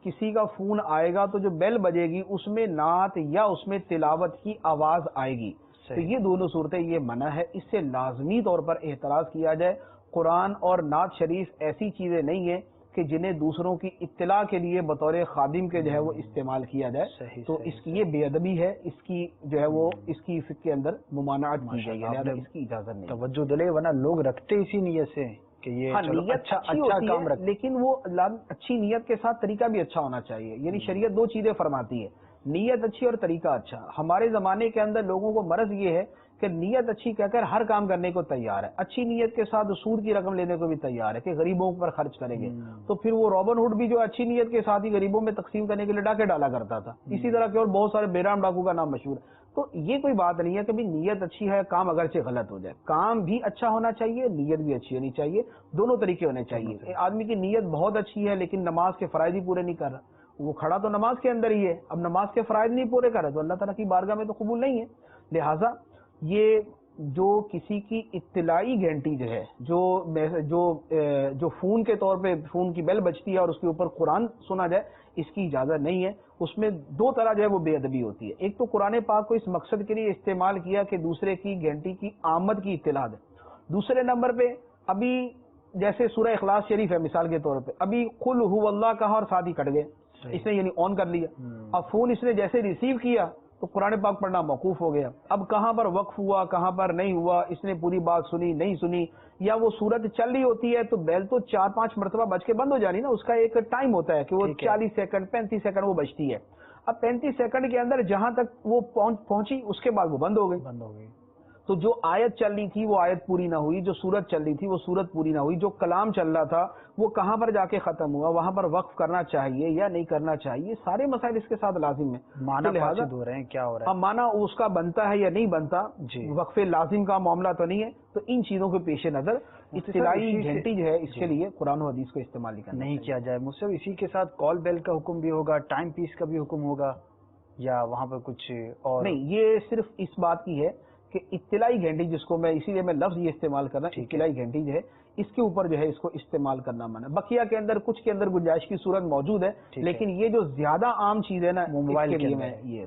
کسی کا فون آئے گا تو جو بیل بجے گی اس میں نعت یا اس میں تلاوت کی آواز آئے گی، تو یہ دونوں صورتیں یہ منع ہے، اس سے لازمی طور پر احتراز کیا جائے۔ قرآن اور نعت شریف ایسی چیزیں نہیں ہیں کہ جنہیں دوسروں کی اطلاع کے لیے بطور خادم کے جو ہے وہ استعمال کیا جائے، تو اس کی یہ بے ادبی ہے، اس کی جو ہے وہ اس کی فقہ کے اندر ممانعت کی گئی ہے، لہذا اس کی اجازت نہیں۔ توجہ دلے، ورنہ لوگ رکھتے اسی نیت سے کہ یہ نیت اچھی ہوتی ہے، لیکن وہ اچھی نیت کے ساتھ طریقہ بھی اچھا ہونا چاہیے، یعنی شریعت دو چیزیں فرماتی ہے، نیت اچھی اور طریقہ اچھا۔ ہمارے زمانے کے اندر لوگوں کو مرض یہ ہے کہ نیت اچھی کہہ کر ہر کام کرنے کو تیار ہے، اچھی نیت کے ساتھ سود کی رقم لینے کو بھی تیار ہے کہ غریبوں پر خرچ کریں گے، تو پھر وہ رابن ہوڈ بھی جو اچھی نیت کے ساتھ ہی غریبوں میں تقسیم کرنے کے لیے ڈاکے ڈالا کرتا تھا، اسی طرح کے اور بہت سارے بیرام ڈاکو کا نام مشہور ہے۔ تو یہ کوئی بات نہیں ہے کہ بھی نیت اچھی ہے کام اگرچہ غلط ہو جائے، کام بھی اچھا ہونا چاہیے، نیت بھی اچھی ہونی چاہیے، دونوں طریقے ہونے چاہیے۔ آدمی کی نیت بہت اچھی ہے لیکن نماز کے فرائض ہی پورے نہیں کر رہا، وہ کھڑا تو نماز کے اندر ہی ہے، اب نماز کے فرائض نہیں پورے کر رہا تو اللہ تعالیٰ کی بارگاہ میں تو قبول نہیں ہے۔ لہٰذا یہ جو کسی کی اطلاعی گھنٹی جو ہے، جو فون کے طور پہ فون کی بیل بجتی ہے اور اس کے اوپر قرآن سنا جائے، اس کی اجازت نہیں ہے۔ اس میں دو طرح جو ہے وہ بے ادبی ہوتی ہے، ایک تو قرآن پاک کو اس مقصد کے لیے استعمال کیا کہ دوسرے کی گھنٹی کی آمد کی اطلاع دے، دوسرے نمبر پہ ابھی جیسے سورہ اخلاص شریف ہے مثال کے طور پہ، ابھی قل هو اللہ کہا اور ساتھ ہی کٹ گئے، اس نے یعنی آن کر لیا، اب فون اس نے جیسے ریسیو کیا تو قرآن پاک پڑھنا موقوف ہو گیا، اب کہاں پر وقف ہوا کہاں پر نہیں ہوا، اس نے پوری بات سنی نہیں سنی، یا وہ صورت چل رہی ہوتی ہے تو بیل تو 4-5 مرتبہ بج کے بند ہو جانی نا، اس کا ایک ٹائم ہوتا ہے کہ وہ 40 سیکنڈ 35 سیکنڈ وہ بجتی ہے، اب 35 سیکنڈ کے اندر جہاں تک وہ پہنچی اس کے بعد وہ بند ہو گئی، تو جو آیت چل رہی تھی وہ آیت پوری نہ ہوئی، جو سورت چل رہی تھی وہ سورت پوری نہ ہوئی، جو کلام چل رہا تھا وہ کہاں پر جا کے ختم ہوا، وہاں پر وقف کرنا چاہیے یا نہیں کرنا چاہیے، سارے مسائل اس کے ساتھ لازم ہیں۔ معنی فاسد ہو رہے ہیں، کیا ہو رہا ہے، اب معنی اس کا بنتا ہے یا نہیں بنتا، وقف لازم کا معاملہ تو نہیں ہے، تو ان چیزوں کے پیش نظر اطلاعی گھنٹی جو ہے اس کے لیے قرآن و حدیث کو استعمال نہیں کیا جائے۔ مجھ سے اسی کے ساتھ کال بیل کا حکم بھی ہوگا، ٹائم پیس کا بھی حکم ہوگا، یا وہاں پر کچھ اور نہیں؟ یہ صرف اس بات کی ہے کہ اطلاعی گھنٹی جس کو میں اسی لیے میں لفظ یہ استعمال کرنا، اطلاعی گھنٹی جو ہے اس کے اوپر جو ہے اس کو استعمال کرنا منع، بقیہ کے اندر کچھ کے اندر گنجائش کی صورت موجود ہے، لیکن یہ جو زیادہ عام چیز ہے نا، موبائل کے لیے میں یہ